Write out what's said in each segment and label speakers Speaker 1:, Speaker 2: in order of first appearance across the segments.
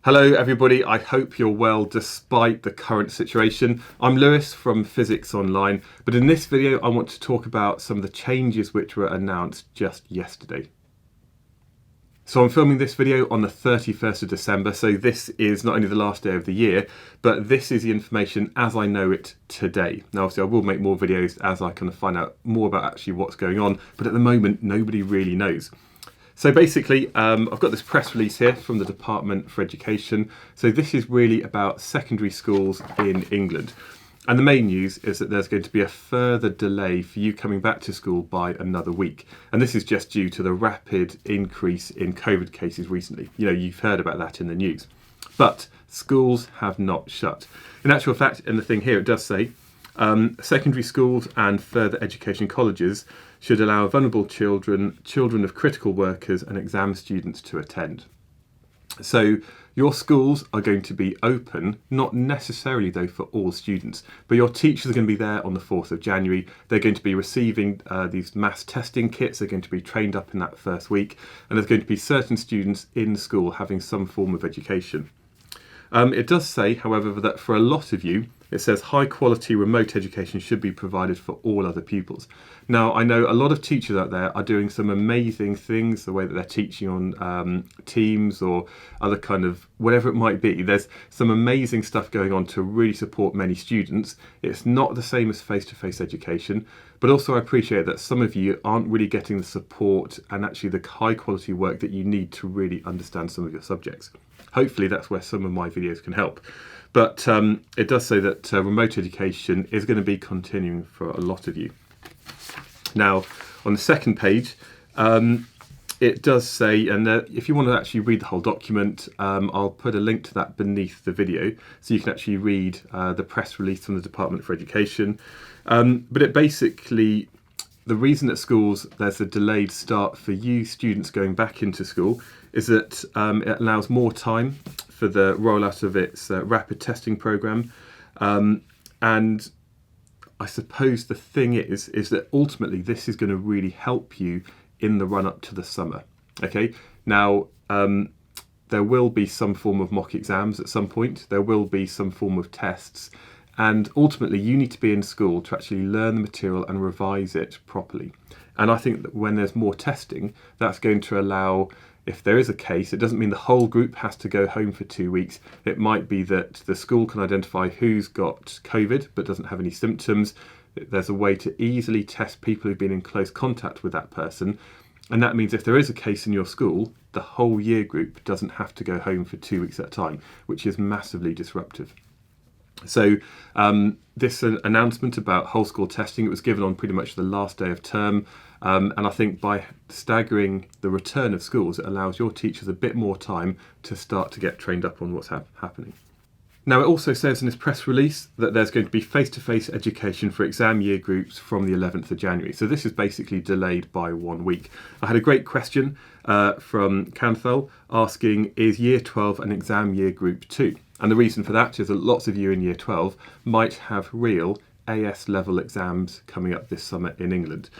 Speaker 1: Hello everybody, I hope you're well despite the current situation. I'm Lewis from Physics Online, but in this video I want to talk about some of the changes which were announced just yesterday. So I'm filming this video on the 31st of December, so this is not only the last day of the year, but this is the information as I know it today. Now obviously I will make more videos as I kind of find out more about actually what's going on, but at the moment nobody really knows. So basically, I've got this press release here from the Department for Education. So this is really about secondary schools in England. And the main news is that there's going to be a further delay for you coming back to school by another week. And this is just due to the rapid increase in COVID cases recently. You know, you've heard about that in the news. But schools have not shut. In actual fact, in the thing here, it does say, secondary schools and further education colleges should allow vulnerable children, children of critical workers and exam students to attend. So your schools are going to be open, not necessarily though for all students, but your teachers are going to be there on the 4th of January. They're going to be receiving these mass testing kits. They're going to be trained up in that first week, and there's going to be certain students in school having some form of education. It does say, however, that for a lot of you, it says high quality remote education should be provided for all other pupils. Now, I know a lot of teachers out there are doing some amazing things, the way that they're teaching on Teams or other kind of, whatever it might be. There's some amazing stuff going on to really support many students. It's not the same as face-to-face education, but also I appreciate that some of you aren't really getting the support and actually the high quality work that you need to really understand some of your subjects. Hopefully that's where some of my videos can help. But it does say that remote education is going to be continuing for a lot of you. Now, on the second page, it does say, and if you want to actually read the whole document, I'll put a link to that beneath the video, so you can actually read the press release from the Department for Education. But it basically, the reason that schools, there's a delayed start for you students going back into school is that it allows more time for the rollout of its rapid testing programme. And I suppose the thing is that ultimately this is going to really help you in the run up to the summer. Okay, now there will be some form of mock exams at some point. There will be some form of tests. And ultimately you need to be in school to actually learn the material and revise it properly. And I think that when there's more testing, that's going to allow, if there is a case, it doesn't mean the whole group has to go home for 2 weeks. It might be that the school can identify who's got COVID but doesn't have any symptoms. There's a way to easily test people who've been in close contact with that person. And that means if there is a case in your school, the whole year group doesn't have to go home for 2 weeks at a time, which is massively disruptive. So this announcement about whole school testing, it was given on pretty much the last day of term. And I think by staggering the return of schools, it allows your teachers a bit more time to start to get trained up on what's happening. Now, it also says in this press release that there's going to be face-to-face education for exam year groups from the 11th of January. So this is basically delayed by 1 week. I had a great question from Canthel asking, is year 12 an exam year group too? And the reason for that is that lots of you in year 12 might have real AS level exams coming up this summer in England.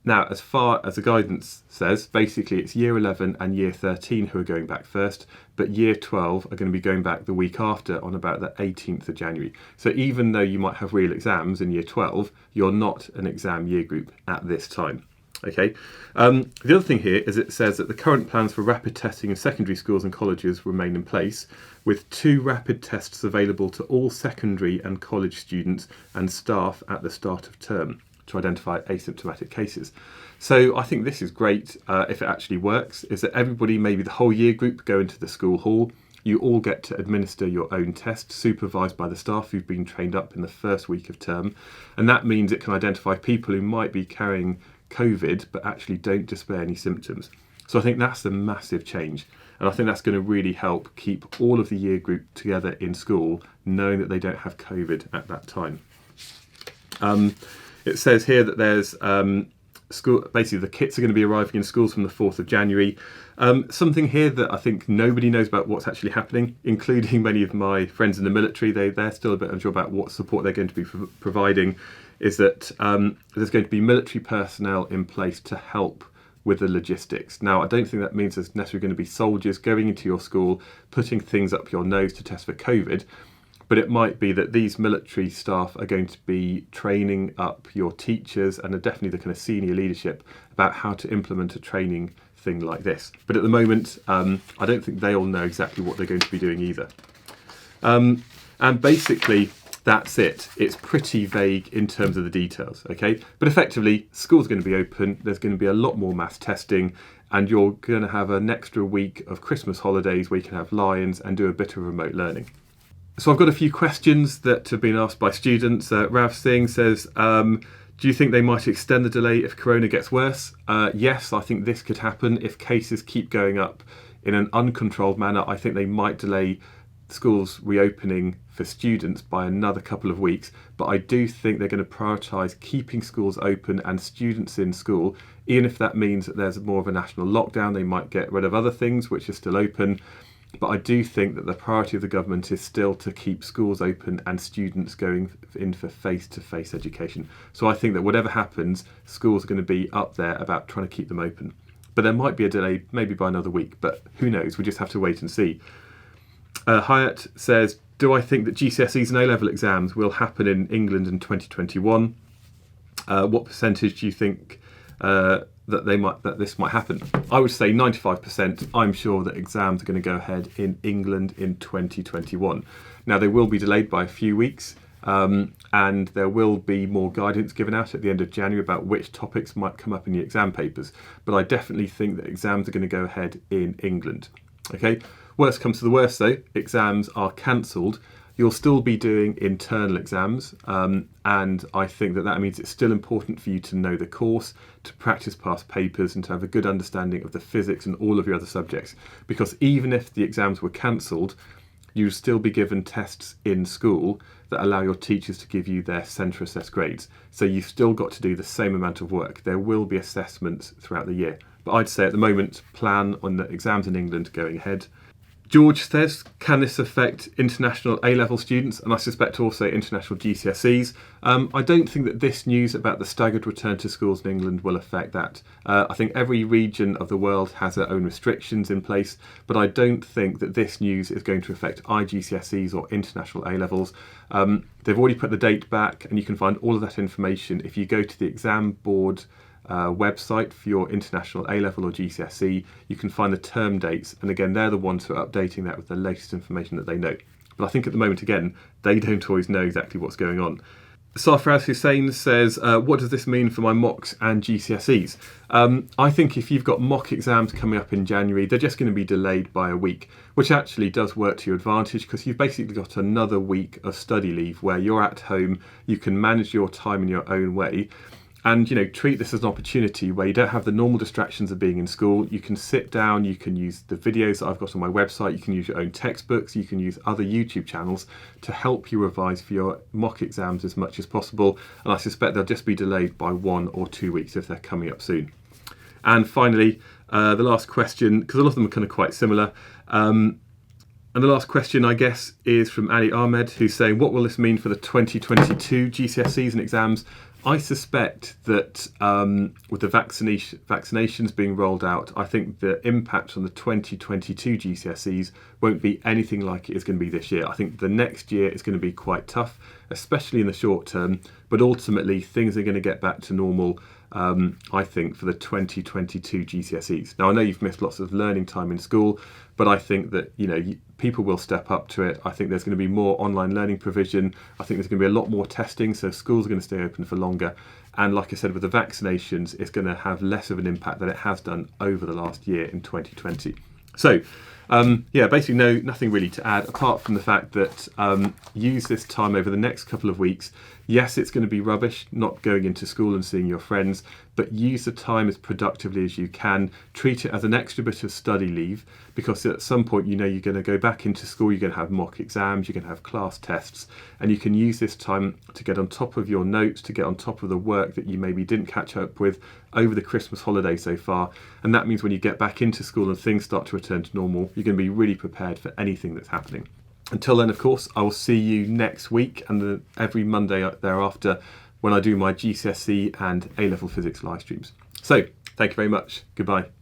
Speaker 1: Now, as far as the guidance says, basically it's year 11 and year 13 who are going back first, but year 12 are going to be going back the week after on about the 18th of January. So even though you might have real exams in year 12, you're not an exam year group at this time. Okay. The other thing here is it says that the current plans for rapid testing in secondary schools and colleges remain in place, with 2 rapid tests available to all secondary and college students and staff at the start of term to identify asymptomatic cases. So I think this is great if it actually works, is that everybody, maybe the whole year group, go into the school hall. You all get to administer your own test, supervised by the staff who've been trained up in the first week of term. And that means it can identify people who might be carrying COVID but actually don't display any symptoms. So I think that's a massive change. And I think that's going to really help keep all of the year group together in school, knowing that they don't have COVID at that time. It says here that there's school, basically the kits are going to be arriving in schools from the 4th of January. Something here that I think nobody knows about what's actually happening, including many of my friends in the military. They're still a bit unsure about what support they're going to be providing, is that there's going to be military personnel in place to help with the logistics. Now, I don't think that means there's necessarily going to be soldiers going into your school, putting things up your nose to test for COVID, but it might be that these military staff are going to be training up your teachers and are definitely the kind of senior leadership about how to implement a training thing like this. But at the moment, I don't think they all know exactly what they're going to be doing either. And basically, that's it. It's pretty vague in terms of the details, okay? But effectively, school's going to be open, there's going to be a lot more mass testing, and you're going to have an extra week of Christmas holidays where you can have lions and do a bit of remote learning. So I've got a few questions that have been asked by students. Rav Singh says, do you think they might extend the delay if Corona gets worse? Yes, I think this could happen. If cases keep going up in an uncontrolled manner, I think they might delay schools reopening for students by another couple of weeks. But I do think they're going to prioritise keeping schools open and students in school, even if that means that there's more of a national lockdown. They might get rid of other things which are still open. But I do think that the priority of the government is still to keep schools open and students going in for face-to-face education. So I think that whatever happens, schools are going to be up there about trying to keep them open. But there might be a delay, maybe by another week, but who knows? We just have to wait and see. Hyatt says, do I think that GCSEs and A-level exams will happen in England in 2021? What percentage do you think that this might happen? I would say 95%. I'm sure that exams are going to go ahead in England in 2021. Now, they will be delayed by a few weeks, and there will be more guidance given out at the end of January about which topics might come up in the exam papers. But I definitely think that exams are going to go ahead in England. Okay. Worst comes to the worst, though, exams are cancelled. You'll still be doing internal exams, and I think that means it's still important for you to know the course, to practice past papers, and to have a good understanding of the physics and all of your other subjects. Because even if the exams were cancelled, you'll still be given tests in school that allow your teachers to give you their centre assessed grades. So you've still got to do the same amount of work. There will be assessments throughout the year. But I'd say at the moment, plan on the exams in England going ahead. George says, can this affect international A-level students, and I suspect also international GCSEs? I don't think that this news about the staggered return to schools in England will affect that. I think every region of the world has their own restrictions in place, but I don't think that this news is going to affect IGCSEs or international A-levels. They've already put the date back, and you can find all of that information if you go to the exam board website for your international A-level or GCSE. You can find the term dates, and again, they're the ones who are updating that with the latest information that they know. But I think at the moment, again, they don't always know exactly what's going on. Sarfraz Hussain says, what does this mean for my mocks and GCSEs? I think if you've got mock exams coming up in January, they're just going to be delayed by a week, which actually does work to your advantage because you've basically got another week of study leave where you're at home, you can manage your time in your own way. And, treat this as an opportunity where you don't have the normal distractions of being in school. You can sit down, you can use the videos that I've got on my website, you can use your own textbooks, you can use other YouTube channels to help you revise for your mock exams as much as possible. And I suspect they'll just be delayed by 1 or 2 weeks if they're coming up soon. And finally, the last question, because a lot of them are kind of quite similar. And the last question, I guess, is from Ali Ahmed, who's saying, what will this mean for the 2022 GCSEs and exams? I suspect that with the vaccinations being rolled out, I think the impact on the 2022 GCSEs won't be anything like it is going to be this year. I think the next year is going to be quite tough, especially in the short term, but ultimately things are going to get back to normal, I think, for the 2022 GCSEs. Now, I know you've missed lots of learning time in school, but I think that, people will step up to it. I think there's going to be more online learning provision. I think there's going to be a lot more testing, so schools are going to stay open for longer. And like I said, with the vaccinations, it's going to have less of an impact than it has done over the last year in 2020. So, basically nothing really to add, apart from the fact that use this time over the next couple of weeks. Yes, it's going to be rubbish not going into school and seeing your friends, but use the time as productively as you can. Treat it as an extra bit of study leave, because at some point, you're going to go back into school, you're going to have mock exams, you're going to have class tests, and you can use this time to get on top of your notes, to get on top of the work that you maybe didn't catch up with over the Christmas holiday so far. And that means when you get back into school and things start to return to normal, you're going to be really prepared for anything that's happening. Until then, of course, I will see you next week and every Monday thereafter when I do my GCSE and A-level physics live streams. So, thank Thank you very much. Goodbye.